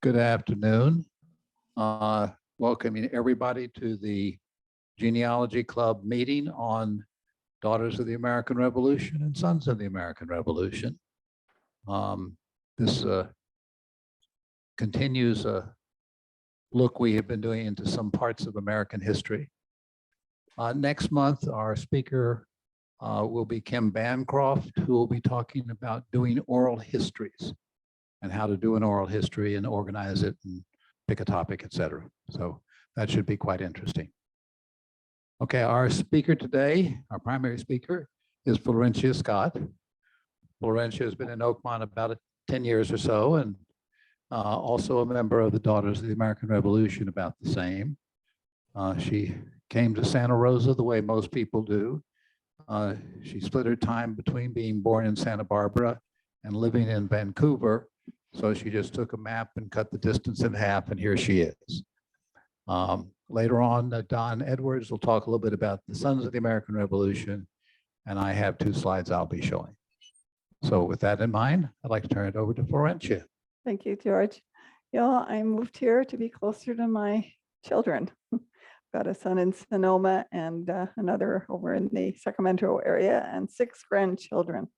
Good afternoon. Welcoming everybody to the Genealogy Club meeting on Daughters of the American Revolution and Sons of the American Revolution. This continues a look we have been doing into some parts of American history. Next month, our speaker will be Kim Bancroft, who will be talking about doing oral histories and how to do an oral history and organize it and pick a topic, et cetera. So that should be quite interesting. Okay, our speaker today, our primary speaker, is Florentia Scott. Florentia has been in Oakmont about 10 years or so, and also a member of the Daughters of the American Revolution, about the same. She came to Santa Rosa the way most people do. She split her time between being born in Santa Barbara and living in Vancouver. So she just took a map and cut the distance in half, and here she is. Later on, Don Edwards will talk a little bit about the Sons of the American Revolution, and I have 2 slides I'll be showing. So with that in mind, I'd like to turn it over to Florentia. Thank you, George. Yeah, I moved here to be closer to my children. Got a son in Sonoma and another over in the Sacramento area, and 6 grandchildren,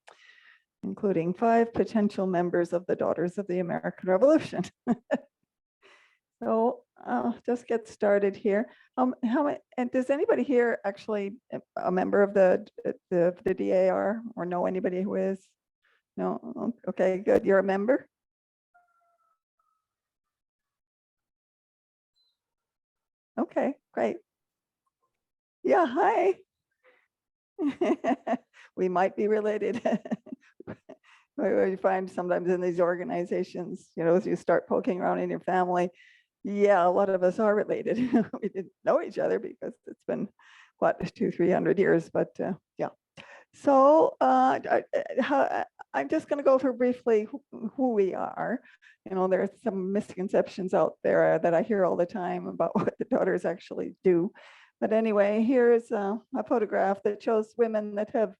including 5 potential members of the Daughters of the American Revolution. So I'll just get started here. And does anybody here actually a member of the DAR or know anybody who is? No? Okay, good. You're a member? Okay, great. Yeah, hi. We might be related. You find sometimes in these organizations, as you start poking around in your family, yeah, a lot of us are related. We didn't know each other because it's been, what, 200-300 years, but yeah. So I'm just going to go over briefly who we are. There's some misconceptions out there that I hear all the time about what the Daughters actually do. But anyway, here's a photograph that shows women that have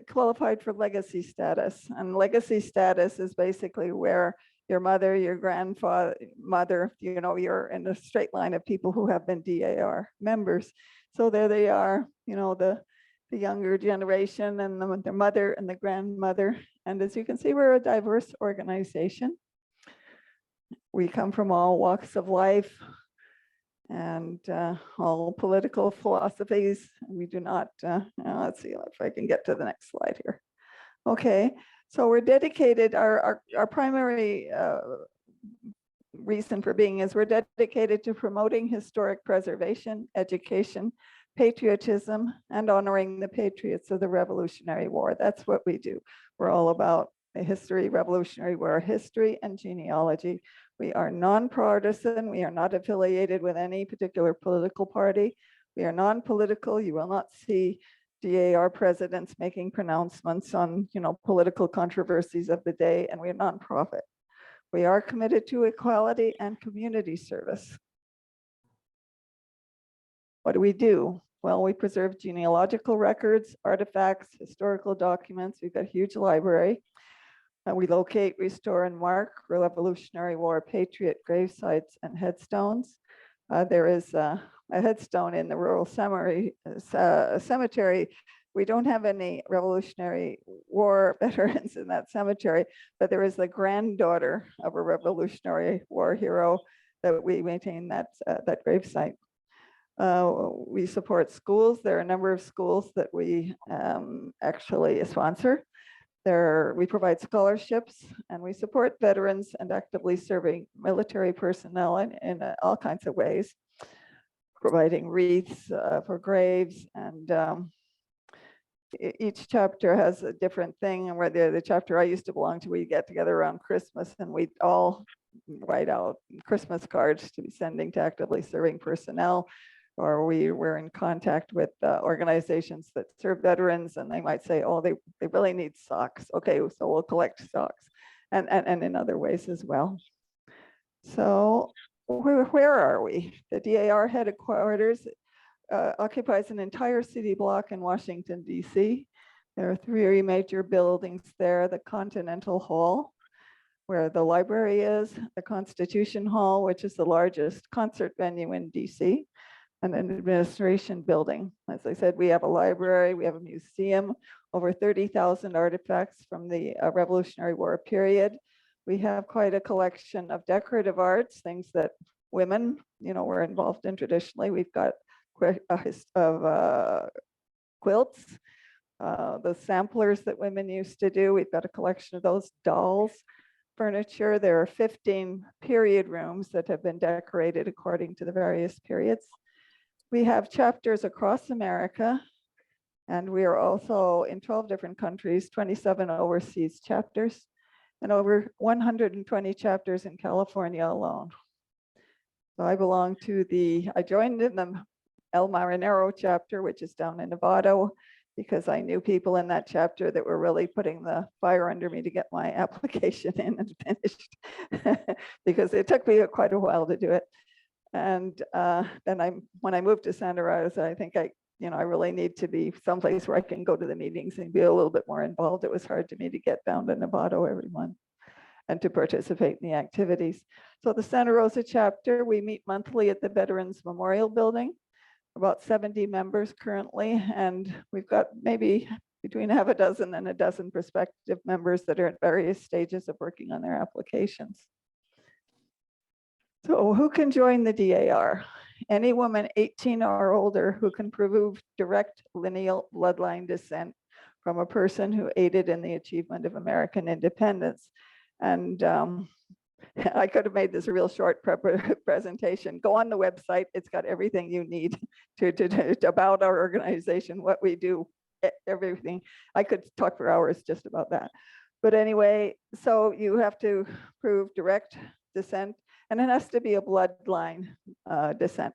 qualified for legacy status. And legacy status is basically where your mother, your grandfather, you're in a straight line of people who have been DAR members. So there they are, the younger generation and the mother and the grandmother. And as you can see, we're a diverse organization. We come from all walks of life and all political philosophies. We do not, let's see if I can get to the next slide here. Okay, so we're dedicated, our primary reason for being is we're dedicated to promoting historic preservation, education, patriotism, and honoring the patriots of the Revolutionary War. That's what we do. We're all about the history, Revolutionary War history, and genealogy. We are non-partisan. We are not affiliated with any particular political party. We are non-political. You will not see DAR presidents making pronouncements on, political controversies of the day, and we're nonprofit. We are committed to equality and community service. What do we do? Well, we preserve genealogical records, artifacts, historical documents. We've got a huge library. We locate, restore, and mark Revolutionary War patriot grave sites and headstones. There is a headstone in the rural cemetery. We don't have any Revolutionary War veterans in that cemetery, but there is the granddaughter of a Revolutionary War hero that we maintain that grave site. We support schools. There are a number of schools that we actually sponsor. We provide scholarships, and we support veterans and actively serving military personnel in all kinds of ways, providing wreaths for graves. And each chapter has a different thing. And where the chapter I used to belong to, we get together around Christmas and we all write out Christmas cards to be sending to actively serving personnel. Or we were in contact with organizations that serve veterans, and they might say, oh, they really need socks. Okay, so we'll collect socks, and in other ways as well. So where are we? The DAR headquarters occupies an entire city block in Washington, D.C. There are 3 major buildings there: the Continental Hall, where the library is, the Constitution Hall, which is the largest concert venue in DC, and an administration building. As I said, we have a library, we have a museum, over 30,000 artifacts from the Revolutionary War period. We have quite a collection of decorative arts, things that women, were involved in traditionally. We've got quilts, the samplers that women used to do. We've got a collection of those, dolls, furniture. There are 15 period rooms that have been decorated according to the various periods. We have chapters across America, and we are also in 12 different countries, 27 overseas chapters, and over 120 chapters in California alone. So I belong to I joined in the El Marinero chapter, which is down in Nevada, because I knew people in that chapter that were really putting the fire under me to get my application in and finished, because it took me quite a while to do it. And then when I moved to Santa Rosa, I think I really need to be someplace where I can go to the meetings and be a little bit more involved. It was hard to me to get down to Nevada every month and to participate in the activities. So the Santa Rosa chapter, we meet monthly at the Veterans Memorial Building, about 70 members currently, and we've got maybe between half a dozen and a dozen prospective members that are at various stages of working on their applications. So who can join the DAR? Any woman 18 or older who can prove direct lineal bloodline descent from a person who aided in the achievement of American independence. And I could have made this a real short presentation. Go on the website. It's got everything you need about our organization, what we do, everything. I could talk for hours just about that. But anyway, so you have to prove direct descent, and it has to be a bloodline descent.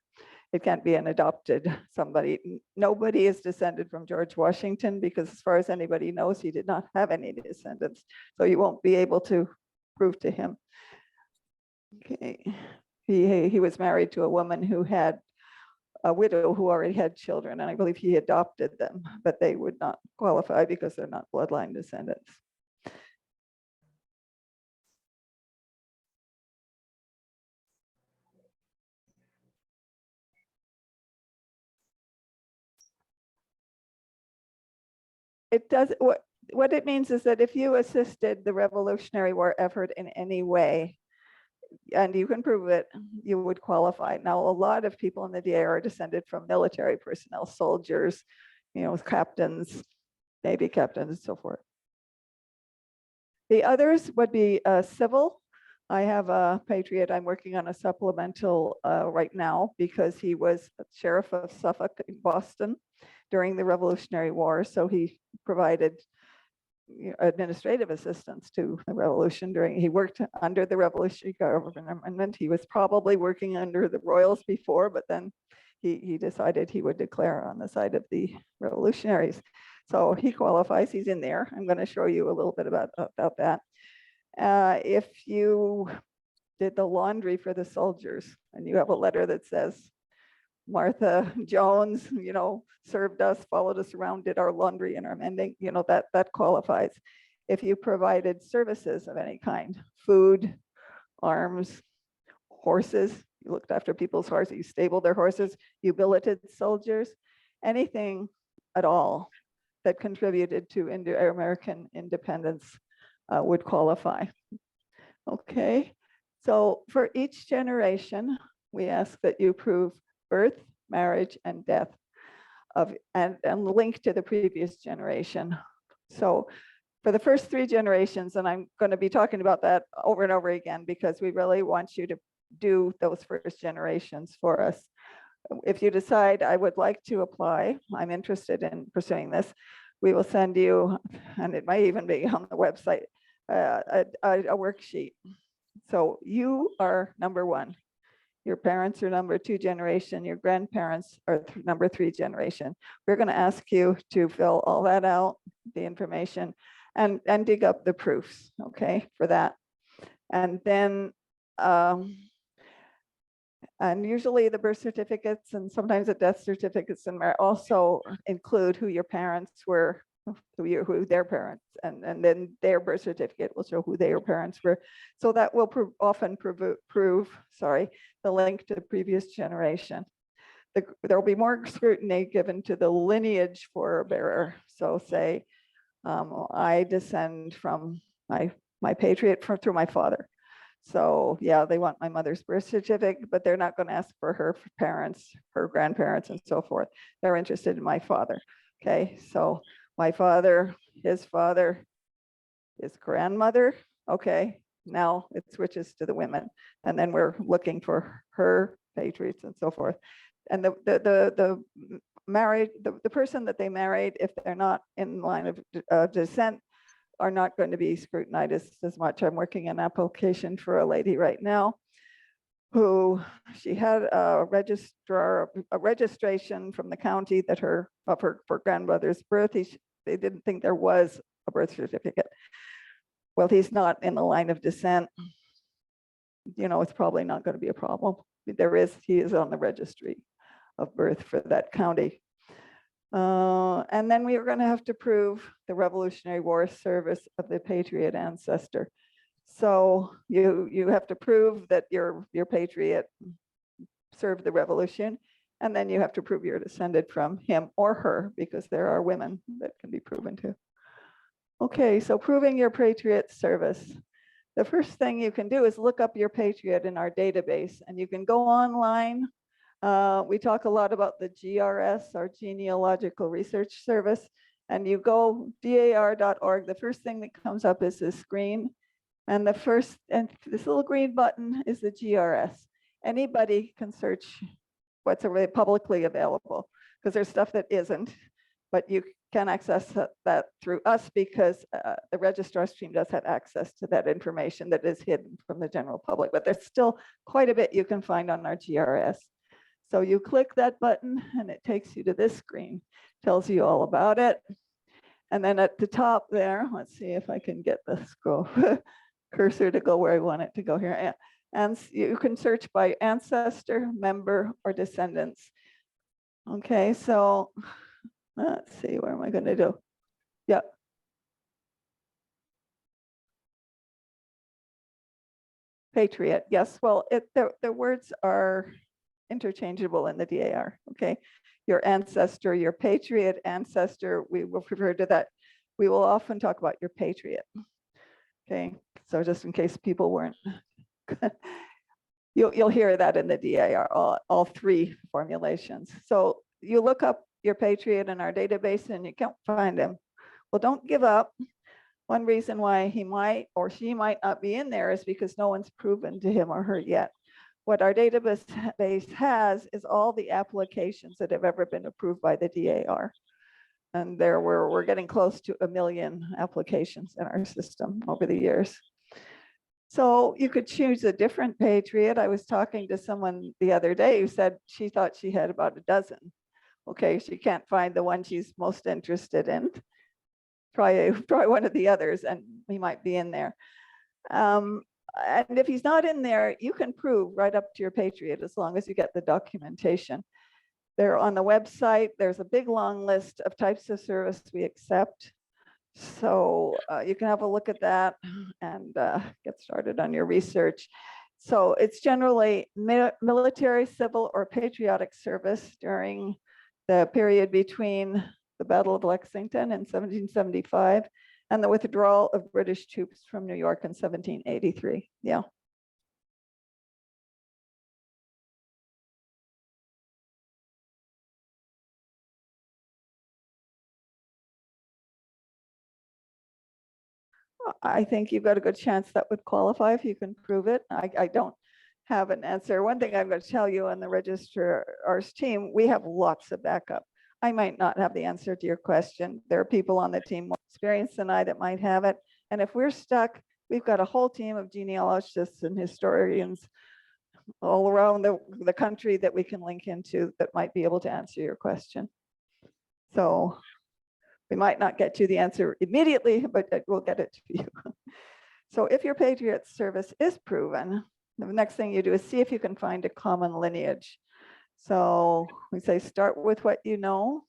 It can't be an adopted somebody. Nobody is descended from George Washington, because as far as anybody knows, he did not have any descendants. So you won't be able to prove to him. Okay. He was married to a woman who had a widow who already had children, and I believe he adopted them, but they would not qualify because they're not bloodline descendants. It does, what it means is that if you assisted the Revolutionary War effort in any way, and you can prove it, you would qualify. Now, a lot of people in the DA are descended from military personnel, soldiers, captains, Navy captains, and so forth. The others would be civil. I have a patriot. I'm working on a supplemental right now because he was sheriff of Suffolk in Boston during the Revolutionary War. So he provided administrative assistance to the revolution he worked under the revolutionary government. He was probably working under the royals before, but then he decided he would declare on the side of the revolutionaries. So he qualifies, he's in there. I'm going to show you a little bit about that. If you did the laundry for the soldiers and you have a letter that says, Martha Jones, served us, followed us around, did our laundry and our mending, that qualifies. If you provided services of any kind, food, arms, horses, you looked after people's horses, you stabled their horses, you billeted soldiers, anything at all that contributed to American independence would qualify. Okay, so for each generation, we ask that you prove birth, marriage, and death and link to the previous generation. So for the first 3 generations, and I'm going to be talking about that over and over again because we really want you to do those first generations for us. If you decide I would like to apply, I'm interested in pursuing this, we will send you, and it might even be on the website, a worksheet. So you are number 1. Your parents are number 2 generation. Your grandparents are number 3 generation. We're going to ask you to fill all that out, the information, and dig up the proofs, okay, for that. And then, and usually the birth certificates and sometimes the death certificates and also include who your parents were who their parents, and then their birth certificate will show who their parents were. So that will often prove, the link to the previous generation. There will be more scrutiny given to the lineage for a bearer. So say, I descend from my patriot through my father. So yeah, they want my mother's birth certificate, but they're not going to ask for her parents, her grandparents, and so forth. They're interested in my father. Okay, so my father, his grandmother. Okay, now it switches to the women, and then we're looking for her patriots and so forth. And the person that they married, if they're not in line of descent, are not going to be scrutinized as much. I'm working an application for a lady right now who she had a registration from the county that her grandmother's birth. They didn't think there was a birth certificate. Well, he's not in the line of descent. It's probably not going to be a problem. He is on the registry of birth for that county. And then we are going to have to prove the Revolutionary War service of the patriot ancestor. So you have to prove that your patriot served the revolution, and then you have to prove you're descended from him or her, because there are women that can be proven to. Okay, so proving your patriot service. The first thing you can do is look up your patriot in our database, and you can go online. We talk a lot about the GRS, our Genealogical Research Service, and you go dar.org. The first thing that comes up is this screen, and this little green button is the GRS. Anybody can search what's publicly available, because there's stuff that isn't, but you can access that through us, because the registrar's team does have access to that information that is hidden from the general public. But there's still quite a bit you can find on our GRS. So you click that button and it takes you to this screen, tells you all about it. And then at the top there, let's see if I can get the scroll cursor to go where I want it to go here. And you can search by ancestor, member, or descendants. Okay, so let's see, what am I going to do? Yeah. Patriot, yes. Well, the words are interchangeable in the DAR. Okay, your ancestor, your patriot ancestor, we will refer to that. We will often talk about your patriot. Okay, so just in case people weren't, you'll hear that in the DAR, all three formulations. So you look up your patriot in our database and you can't find him. Well, don't give up. One reason why he might or she might not be in there is because no one's proven to him or her yet. What our database has is all the applications that have ever been approved by the DAR. And we're getting close to 1 million applications in our system over the years. So you could choose a different patriot. I was talking to someone the other day who said she thought she had about a dozen. Okay, she can't find the one she's most interested in. Try one of the others and he might be in there. And if he's not in there, you can prove right up to your patriot as long as you get the documentation. They're on the website. There's a big long list of types of service we accept. So you can have a look at that and get started on your research. So it's generally military, civil, or patriotic service during the period between the Battle of Lexington in 1775 and the withdrawal of British troops from New York in 1783. Yeah. I think you've got a good chance that would qualify if you can prove it. I don't have an answer. One thing I'm going to tell you on the registrar's team, we have lots of backup. I might not have the answer to your question. There are people on the team more experienced than I that might have it. And if we're stuck, we've got a whole team of genealogists and historians all around the country that we can link into that might be able to answer your question. So we might not get you the answer immediately, but we'll get it to you. So if your patriot service is proven, the next thing you do is see if you can find a common lineage. So we say start with what you know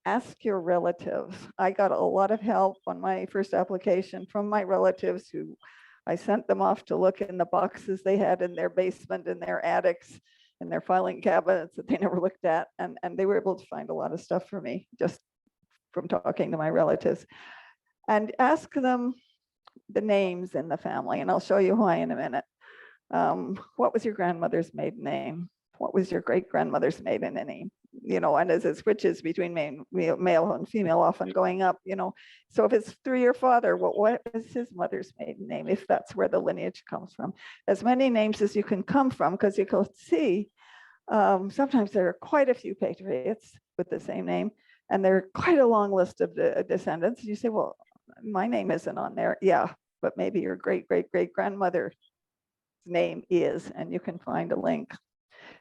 ask your relatives. I got a lot of help on my first application from my relatives who I sent them off to look in the boxes they had in their basement, in their attics, in their filing cabinets that they never looked at. And they were able to find a lot of stuff for me just from talking to my relatives. And ask them the names in the family, and I'll show you why in a minute. What was your grandmother's maiden name? What was your great grandmother's maiden name? You know, and as it switches between male and female, often going up, you know. So if it's through your father, what is his mother's maiden name, if that's where the lineage comes from? As many names as you can come from, because you can see sometimes there are quite a few patriots with the same name, and there are quite a long list of the descendants. You say, well, my name isn't on there. Yeah, but maybe your great great great grandmother's name is, and you can find a link.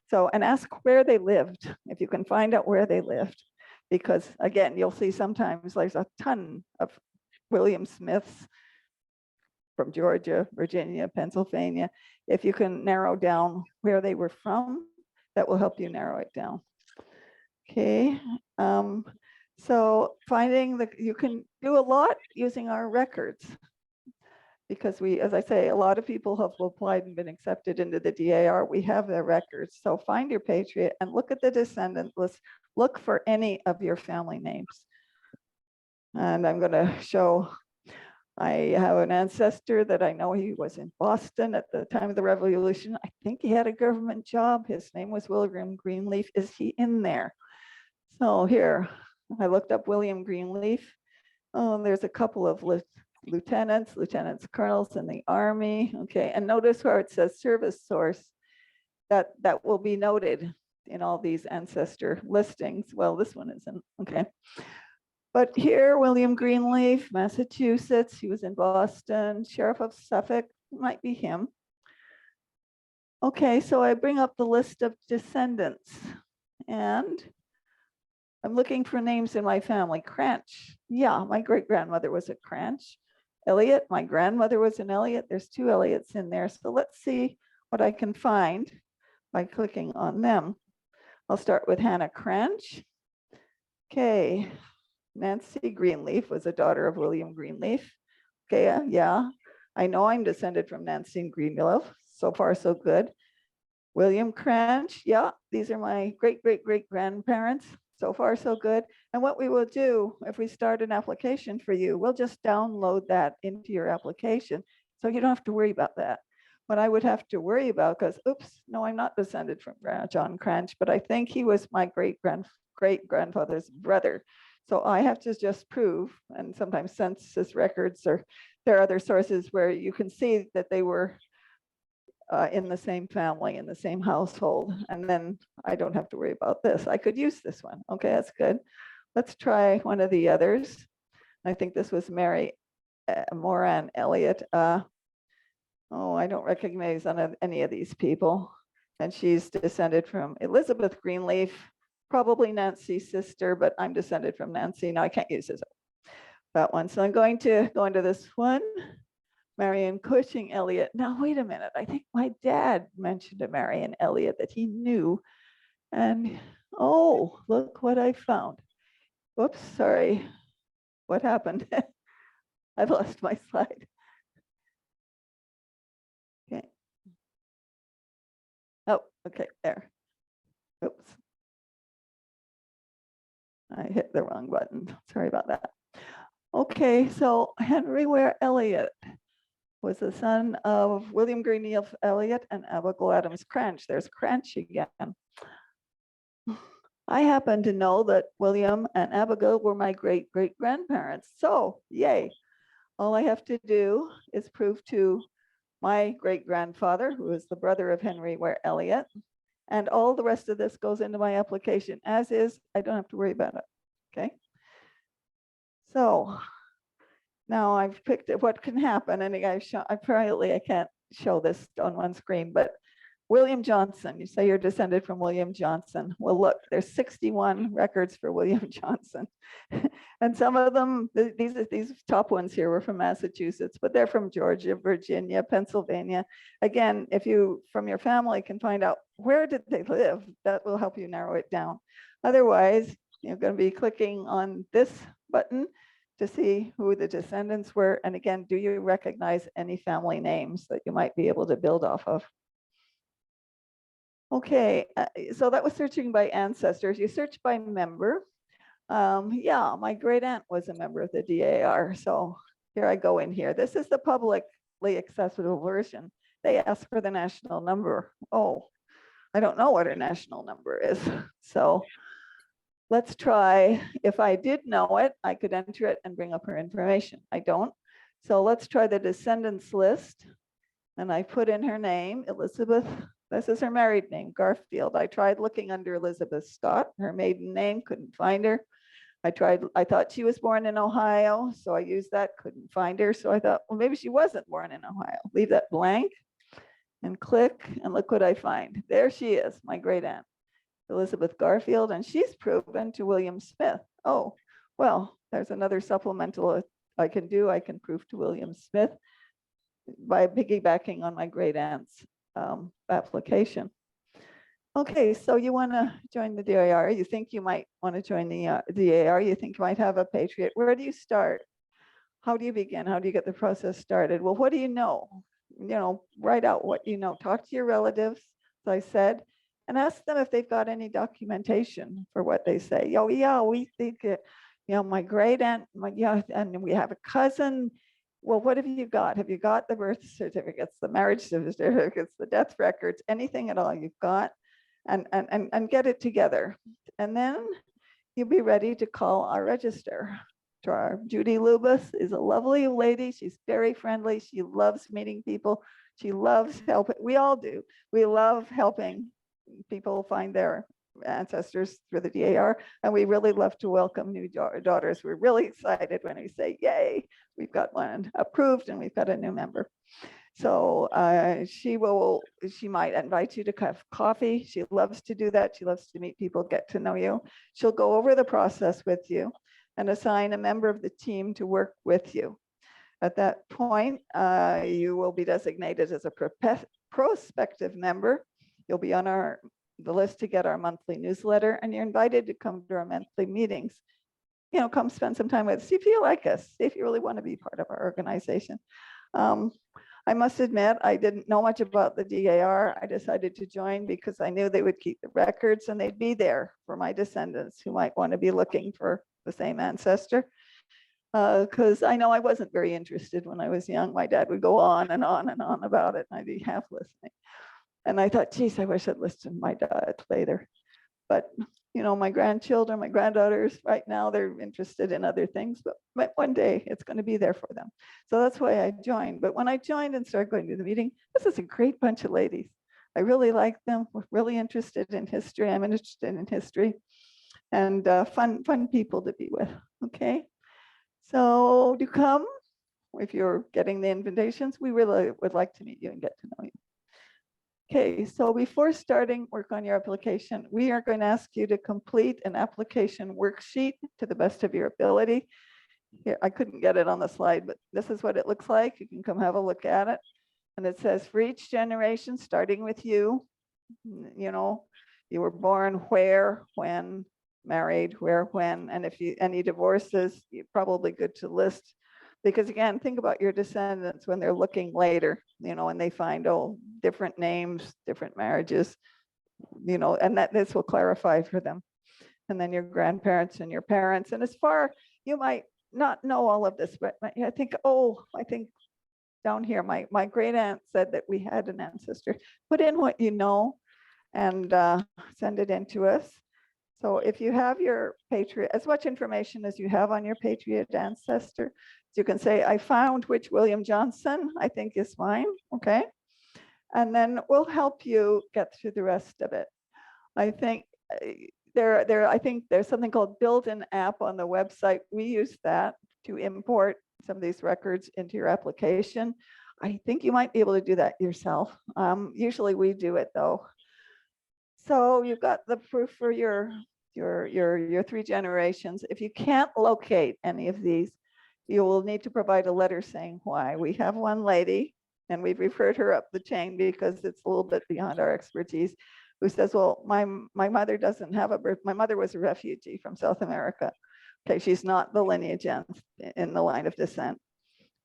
So, and ask where they lived, if you can find out where they lived, because again, you'll see sometimes there's a ton of William Smiths from Georgia, Virginia, Pennsylvania. If you can narrow down where they were from, that will help you narrow it down. Okay. So finding you can do a lot using our records, because we, as I say, a lot of people have applied and been accepted into the DAR. We have their records. So find your patriot and look at the descendant list. Look for any of your family names. And I'm going to show, I have an ancestor that I know he was in Boston at the time of the Revolution. I think he had a government job. His name was William Greenleaf. Is he in there? So here, I looked up William Greenleaf. Oh, there's a couple of lieutenants, colonels in the Army. Okay, and notice where it says service source, that will be noted in all these ancestor listings. Well, this one isn't, okay. But here, William Greenleaf, Massachusetts, he was in Boston, Sheriff of Suffolk, might be him. Okay, so I bring up the list of descendants, and I'm looking for names in my family. Cranch, yeah, my great grandmother was a Cranch. Elliott, my grandmother was an Elliott. There's 2 Elliots in there. So let's see what I can find by clicking on them. I'll start with Hannah Cranch. Okay, Nancy Greenleaf was a daughter of William Greenleaf. Okay, yeah, I know I'm descended from Nancy Greenleaf. So far, so good. William Cranch, yeah, these are my great, great, great grandparents. So far, so good. And what we will do, if we start an application for you, we'll just download that into your application. So you don't have to worry about that. What I would have to worry about, because, oops, no, I'm not descended from John Cranch, but I think he was my great grandfather's brother. So I have to just prove, and sometimes census records, or there are other sources where you can see that they were in the same family, in the same household. And then I don't have to worry about this. I could use this one. Okay, that's good. Let's try one of the others. I think this was Mary Moran Elliott. Oh, I don't recognize any of these people. And she's descended from Elizabeth Greenleaf, probably Nancy's sister, but I'm descended from Nancy. No, I can't use that one. So I'm going to go into this one. Marion Cushing Elliott. Now, wait a minute. I think my dad mentioned a Marion Elliott that he knew. And oh, look what I found. Whoops, sorry. What happened? I've lost my slide. Okay. Oh, okay, there. Oops. I hit the wrong button. Sorry about that. Okay, so Henry Ware Elliott was the son of William Greenleaf Elliott and Abigail Adams Cranch. There's Cranch again. I happen to know that William and Abigail were my great great grandparents. So, yay. All I have to do is prove to my great grandfather, who is the brother of Henry Ware Elliott, and all the rest of this goes into my application as is. I don't have to worry about it. Okay. So, now I've picked what can happen, and I can't show this on one screen, but William Johnson, you say you're descended from William Johnson. Well, look, there's 61 records for William Johnson. And some of them, these top ones here were from Massachusetts, but they're from Georgia, Virginia, Pennsylvania. Again, if you, from your family, can find out where did they live, that will help you narrow it down. Otherwise, You're going to be clicking on this button to see who the descendants were. And again, do you recognize any family names that you might be able to build off of? Okay, so that was searching by ancestors. You search by member. Yeah, my great aunt was a member of the DAR. So here I go in here. This is the publicly accessible version. They ask for the national number. Oh, I don't know what her national number is. So let's try. If I did know it, I could enter it and bring up her information. I don't. So let's try the descendants list. And I put in her name, Elizabeth. This is her married name, Garfield. I tried looking under Elizabeth Scott, her maiden name, couldn't find her. I thought she was born in Ohio, so I used that, couldn't find her. So I thought, well, maybe she wasn't born in Ohio. Leave that blank and click, and look what I find. There she is, my great aunt, Elizabeth Garfield, and she's proven to William Smith. Oh, well, there's another supplemental I can do. I can prove to William Smith by piggybacking on my great aunt's application. Okay, so you want to join the DAR. You think you might want to join the DAR. You think you might have a patriot. Where do you start? How do you begin? How do you get the process started? Well, what do you know? Write out what you know. Talk to your relatives, as I said, and ask them if they've got any documentation for what they say. Oh, yeah, we think it, my great aunt, and we have a cousin. Well, what have you got? Have you got the birth certificates, the marriage certificates, the death records, anything at all you've got? And get it together. And then you'll be ready to call our register. Judy Lubis is a lovely lady. She's very friendly. She loves meeting people. She loves helping. We all do. We love helping people find their ancestors through the DAR. And we really love to welcome new daughters. We're really excited when we say, yay, we've got one approved and we've got a new member. So she might invite you to have coffee. She loves to do that. She loves to meet people, get to know you. She'll go over the process with you and assign a member of the team to work with you. At that point, you will be designated as a prospective member. You'll be on the list to get our monthly newsletter, and you're invited to come to our monthly meetings. Come spend some time with us. See if you like us. See if you really want to be part of our organization. I must admit, I didn't know much about the DAR. I decided to join because I knew they would keep the records and they'd be there for my descendants who might want to be looking for the same ancestor. Because I know I wasn't very interested when I was young. My dad would go on and on and on about it, and I'd be half listening. And I thought, geez, I wish I'd listened to my dad later. But my grandchildren, my granddaughters, right now they're interested in other things, but one day it's going to be there for them. So that's why I joined. But when I joined and started going to the meeting, this is a great bunch of ladies. I really like them. We're really interested in history. I'm interested in history, and fun people to be with. Okay, so do come if you're getting the invitations. We really would like to meet you and get to know you. Okay, so before starting work on your application, we are going to ask you to complete an application worksheet to the best of your ability. Here, I couldn't get it on the slide, but this is what it looks like. You can come have a look at it. And it says, for each generation, starting with you, you were born where, when, married, where, when, and if you any divorces, you're probably good to list. Because again, think about your descendants when they're looking later, and they find, different names, different marriages, and that this will clarify for them. And then your grandparents and your parents. And as far, you might not know all of this, but I think down here, my great aunt said that we had an ancestor. Put in what you know and send it in to us. So if you have your Patriot, as much information as you have on your Patriot ancestor, you can say, I found which William Johnson I think is mine, okay? And then we'll help you get through the rest of it. I think I think there's something called built-in app on the website. We use that to import some of these records into your application. I think you might be able to do that yourself. Usually we do it though. So you've got the proof for your 3 generations. If you can't locate any of these, you will need to provide a letter saying why. We have one lady, and we've referred her up the chain because it's a little bit beyond our expertise, who says, well, my mother doesn't have a birth. My mother was a refugee from South America. Okay, she's not the lineage in the line of descent.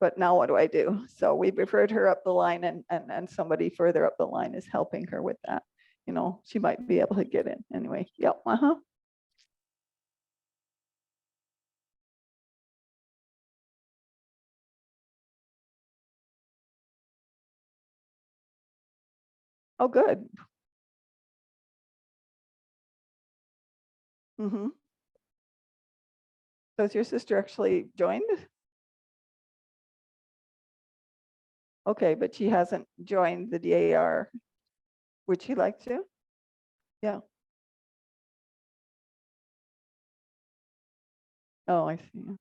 But now what do I do? So we referred her up the line, and somebody further up the line is helping her with that. You know, she might be able to get in anyway. Yep. Oh, good. Mm-hmm. Does your sister actually joined? Okay, but she hasn't joined the DAR. Would she like to? Yeah. Oh, I see.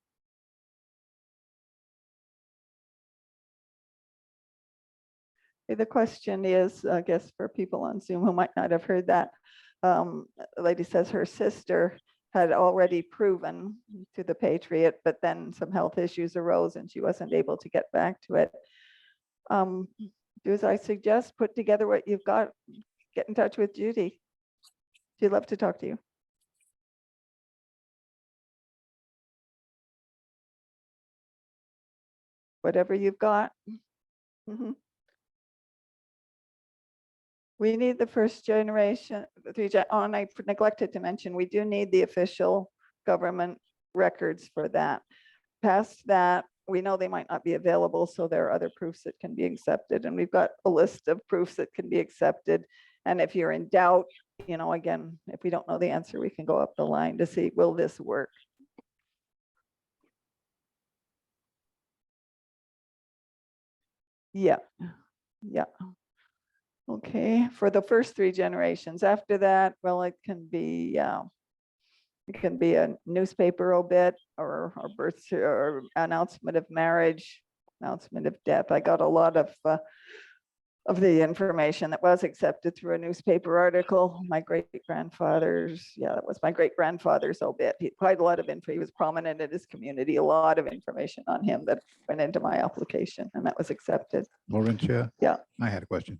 The question is, I guess, for people on Zoom who might not have heard that, the lady says her sister had already proven to the Patriot, but then some health issues arose and she wasn't able to get back to it. Do as I suggest, put together what you've got, get in touch with Judy. She'd love to talk to you. Whatever you've got. Mhm. We need the first generation, and I neglected to mention, we do need the official government records for that. Past that, we know they might not be available, so there are other proofs that can be accepted. And we've got a list of proofs that can be accepted. And if you're in doubt, you know, again, if we don't know the answer, we can go up the line to see, will this work? Yeah, yeah. Okay, for the first 3 generations. After that, well, it can be a newspaper obit or birth or announcement of marriage, announcement of death. I got a lot of the information that was accepted through a newspaper article. My great-grandfather's, that was my great-grandfather's obit. He had quite a lot of info. He was prominent in his community, a lot of information on him that went into my application, and that was accepted. Laurentia? Yeah. I had a question.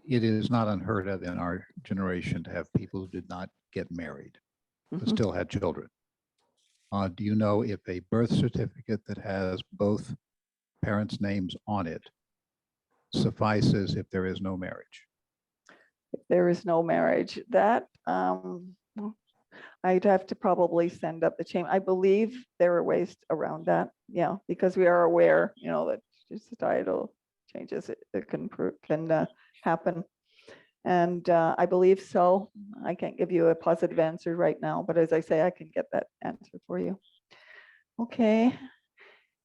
It is not unheard of in our generation to have people who did not get married, but Mhm. still had children. Do you know if a birth certificate that has both parents' names on it suffices if there is no marriage? There is no marriage. That I'd have to probably send up the chain. I believe there are ways around that. Yeah, because we are aware, you know, that societal changes it can happen. And I believe so. I can't give you a positive answer right now, but as I say, I can get that answer for you. Okay.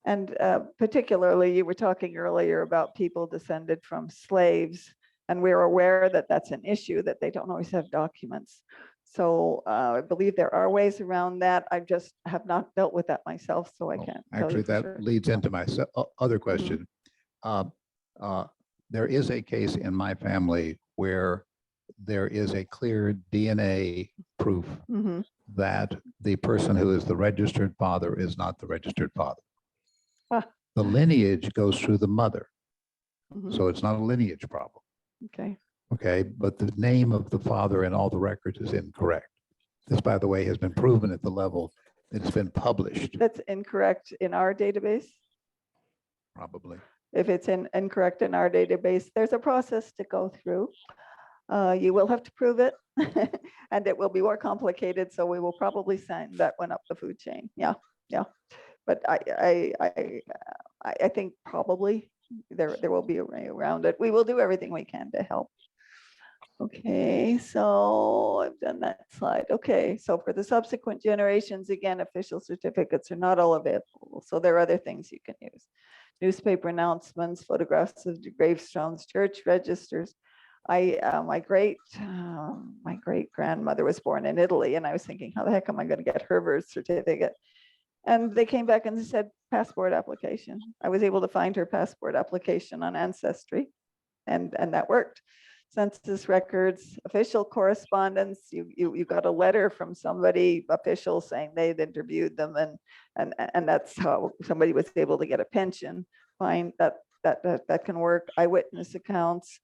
And particularly, you were talking earlier about people descended from slaves, and we're aware that that's an issue, that they don't always have documents. So I believe there are ways around that. I just have not dealt with that myself, so I can't tell you Actually, for that sure. leads into my other question. There is a case in my family where there is a clear DNA proof Mhm. that the person who is the registered father is not the registered father. Ah. The lineage goes through the mother, Mhm. so it's not a lineage problem. Okay. Okay, but the name of the father in all the records is incorrect. This, by the way, has been proven at the level that it's been published, That's incorrect in our database. probably. If it's incorrect in our database, there's a process to go through. You will have to prove it, and it will be more complicated. So we will probably send that one up the food chain. Yeah, yeah. But I think probably there will be a way around it. We will do everything we can to help. Okay, so I've done that slide. Okay, so for the subsequent generations, again, official certificates are not all available. So there are other things you can use. Newspaper announcements, photographs of the gravestones, church registers. My great grandmother was born in Italy, and I was thinking, how the heck am I going to get her birth certificate? And they came back and said passport application. I was able to find her passport application on Ancestry, and that worked. Census records, official correspondence. You got a letter from somebody official saying they'd interviewed them, and that's how somebody was able to get a pension. Fine, that can work. Eyewitness accounts.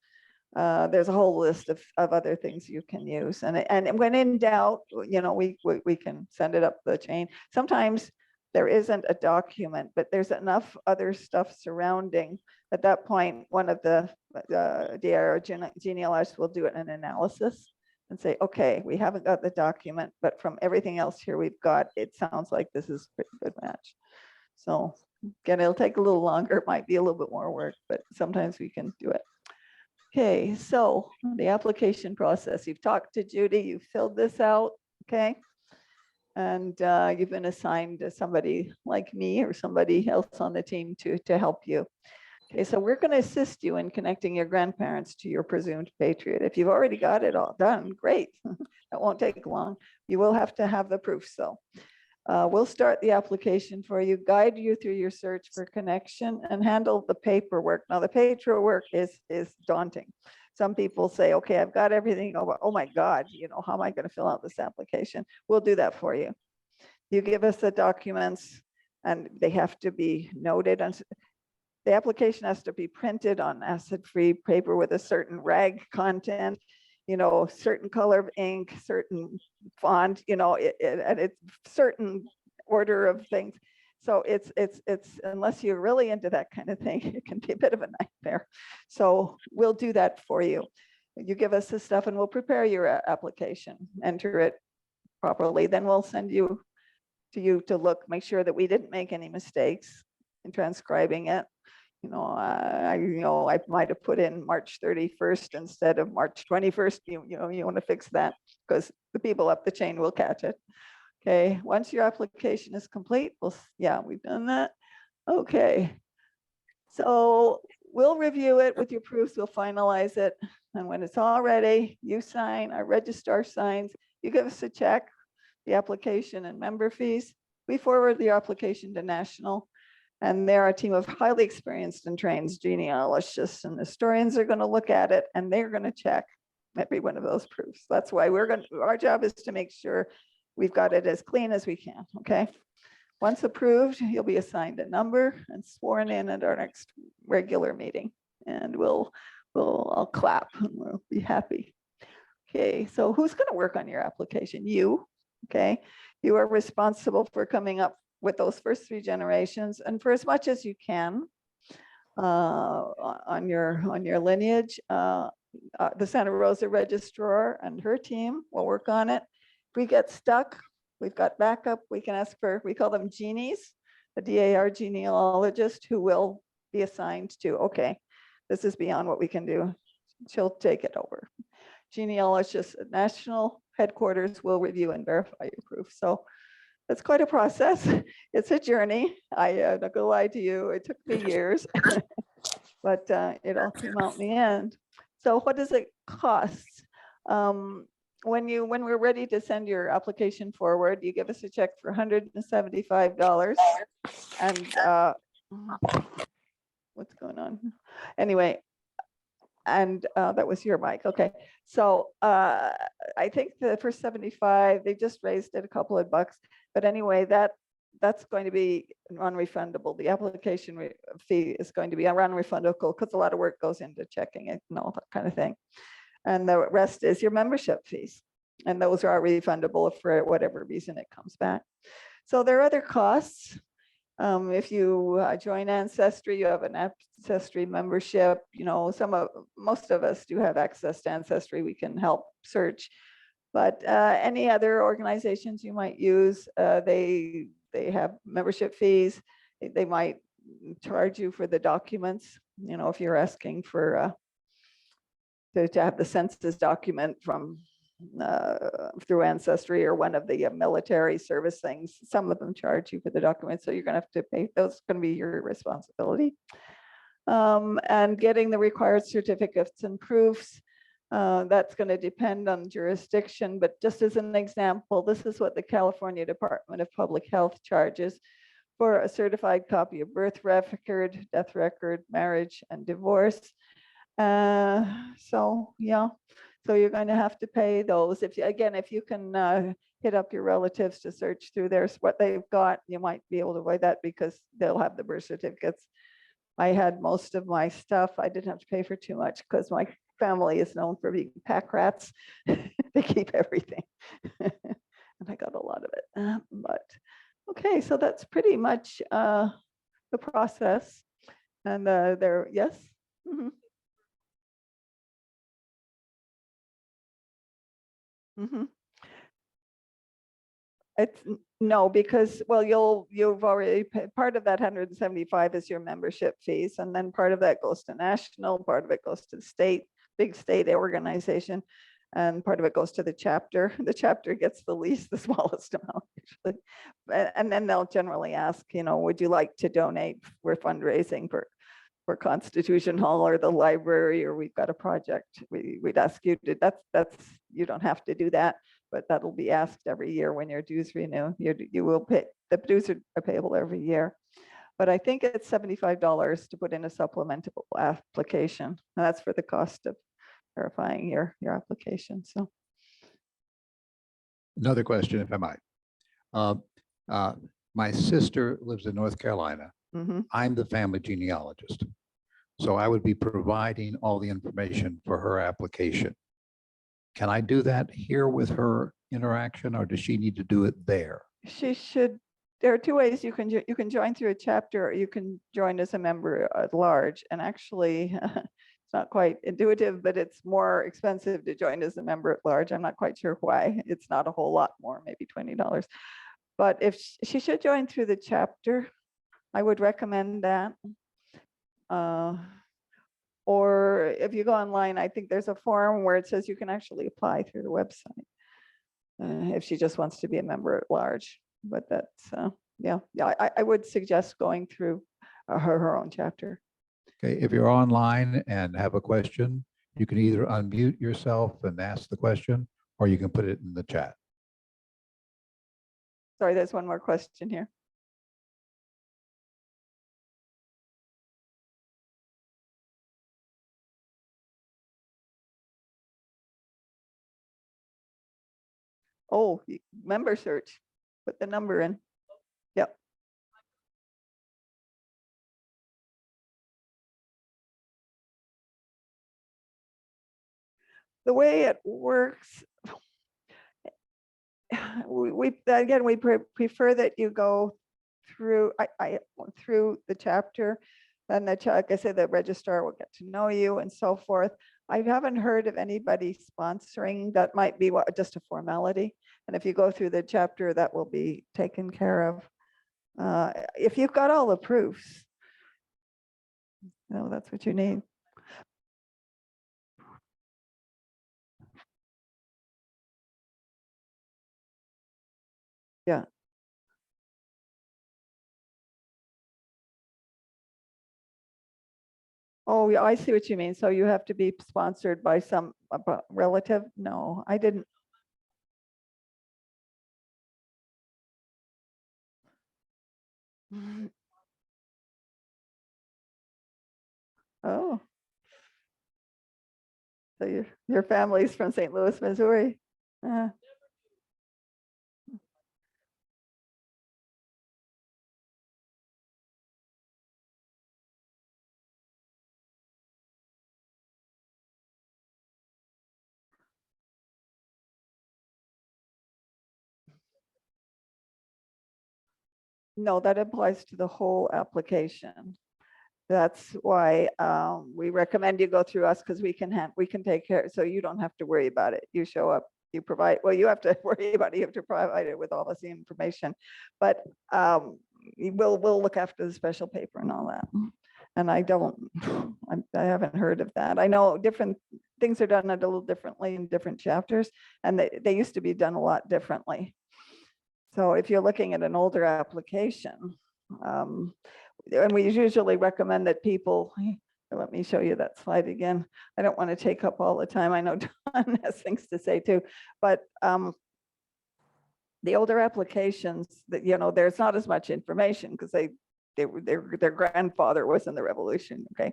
There's a whole list of other things you can use. And when in doubt, we can send it up the chain. Sometimes there isn't a document, but there's enough other stuff surrounding. At that point, one of the DIR genealogists will do an analysis and say, okay, we haven't got the document, but from everything else here we've got, it sounds like this is a pretty good match. So again, it'll take a little longer. It might be a little bit more work, but sometimes we can do it. Okay, so the application process. You've talked to Judy, you've filled this out, okay? And you've been assigned to somebody like me or somebody else on the team to help you. Okay, so we're going to assist you in connecting your grandparents to your presumed patriot. If you've already got it all done, great. That won't take long. You will have to have the proof, so. We'll start the application for you, guide you through your search for connection, and handle the paperwork. Now, the paperwork is daunting. Some people say, okay, I've got everything. Oh my God, how am I going to fill out this application? We'll do that for you. You give us the documents, and they have to be noted. And the application has to be printed on acid-free paper with a certain rag content, certain color of ink, certain font, and it's certain order of things. So it's unless you're really into that kind of thing, it can be a bit of a nightmare. So we'll do that for you. You give us the stuff and we'll prepare your application, enter it properly. Then we'll send you to look, make sure that we didn't make any mistakes in transcribing it. I might have put in March 31st instead of March 21st. You want to fix that because the people up the chain will catch it. Okay, once your application is complete, we've done that. Okay, so we'll review it with your proofs, we'll finalize it. And when it's all ready, you sign, our registrar signs, you give us a check, the application and member fees. We forward the application to National. And they're a team of highly experienced and trained genealogists and historians are going to look at it and they're going to check every one of those proofs. That's why our job is to make sure we've got it as clean as we can, okay? Once approved, you'll be assigned a number and sworn in at our next regular meeting. And I'll clap and we'll be happy. Okay, so who's going to work on your application? You, okay? You are responsible for coming up with those first 3 generations, and for as much as you can on your lineage, the Santa Rosa registrar and her team will work on it. If we get stuck, we've got backup. We can ask for, we call them genies, a DAR genealogist who will be assigned to, okay, this is beyond what we can do. She'll take it over. Genealogists at national headquarters will review and verify your proof. So it's quite a process. It's a journey. I'm not gonna lie to you. It took me years, but it all came out in the end. So what does it cost? When we're ready to send your application forward, you give us a check for $175. And what's going on? Anyway, and that was your mic. Okay. So I think the first 75, they just raised it a couple of bucks. But anyway, that's going to be non-refundable. The application fee is going to be non-refundable because a lot of work goes into checking it and all that kind of thing. And the rest is your membership fees. And those are refundable if for whatever reason it comes back. So there are other costs. If you join Ancestry, you have an Ancestry membership. Most of us do have access to Ancestry. We can help search. But any other organizations you might use, they have membership fees. They might charge you for the documents. If you're asking for to have the census document from through Ancestry or one of the military service things, some of them charge you for the documents. So you're going to have to pay. Those are going to be your responsibility. And getting the required certificates and proofs. That's going to depend on jurisdiction, but just as an example, this is what the California Department of Public Health charges for a certified copy of birth record, death record, marriage, and divorce. So you're going to have to pay those. If you can hit up your relatives to search through what they've got, you might be able to avoid that because they'll have the birth certificates. I had most of my stuff. I didn't have to pay for too much because my family is known for being pack rats. They keep everything. And I got a lot of it. But okay, so that's pretty much the process. And there, yes. Mhm. Mhm. It's no, because, well, you've already, part of that 175 is your membership fees, and then part of that goes to national, part of it goes to the state, big state organization, and part of it goes to the chapter. The chapter gets the least, the smallest amount usually. And then they'll generally ask, would you like to donate for fundraising for Constitution Hall or the library, or we've got a project. We'd ask you to, that's, you don't have to do that, but that'll be asked every year when your dues renew. You will pay, the dues are payable every year. But I think it's $75 to put in a supplemental application. And that's for the cost of verifying your application. So Another question, if I might. My sister lives in North Carolina. mhm. I'm the family genealogist. So I would be providing all the information for her application. Can I do that here with her interaction, or does she need to do it there? She should, there are two ways you can join through a chapter, or you can join as a member at large. And actually, it's not quite intuitive, but it's more expensive to join as a member at large. I'm not quite sure why. It's not a whole lot more, maybe $20. But if she should join through the chapter, I would recommend that. Or if you go online, I think there's a form where it says you can actually apply through the website if she just wants to be a member at large. But that's, yeah, I would suggest going through her own chapter. Okay, if you're online and have a question, you can either unmute yourself and ask the question, or you can put it in the chat. Sorry, there's one more question here. Oh, member search, put the number in. Yep. The way it works, we again, we prefer that you go through, through the chapter, and like I said, the registrar will get to know you and so forth. I haven't heard of anybody sponsoring. That might be just a formality. And if you go through the chapter, that will be taken care of. If you've got all the proofs, that's what you need. Yeah. Oh, yeah, I see what you mean. So you have to be sponsored by some relative? No, I didn't. Oh, so your family's from St. Louis, Missouri. No, that applies to the whole application. That's why we recommend you go through us, because we can take care, so you don't have to worry about it. You show up, you provide, well, you have to worry about it, you have to provide it with all of the information, but we'll look after the special paper and all that. And I haven't heard of that. I know different things are done a little differently in different chapters, and they used to be done a lot differently. So if you're looking at an older application, and we usually recommend that people, let me show you that slide again. I don't want to take up all the time. I know Don has things to say too, but the older applications that, there's not as much information because their grandfather was in the Revolution. Okay.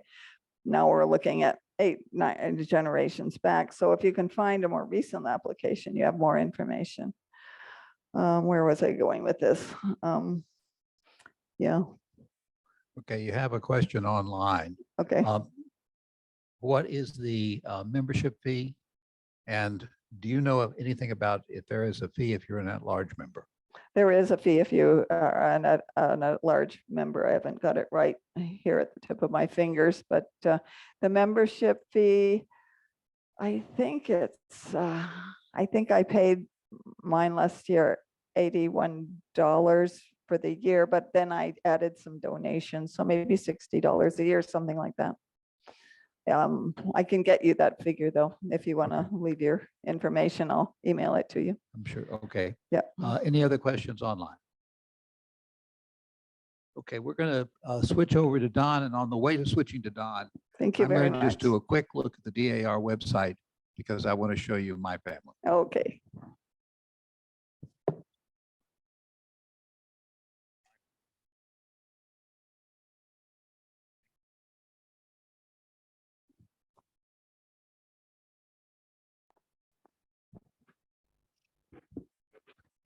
Now we're looking at 8-9 generations back. So if you can find a more recent application, you have more information. Where was I going with this? Yeah. Okay, you have a question online. Okay. what is the membership fee? And do you know of anything about if there is a fee if you're an at-large member? There is a fee if you are an at-large member. I haven't got it right here at the tip of my fingers, but the membership fee, I think I paid mine last year, $81 for the year, but then I added some donations, so maybe $60 a year, something like that. I can get you that figure though. If you want to leave your information, I'll email it to you. I'm sure. Okay. Yeah. Any other questions online? Okay, we're going to switch over to Don, and on the way to switching to Don, Thank you I'm very going to just much. do a quick look at the DAR website because I want to show you my family. Okay.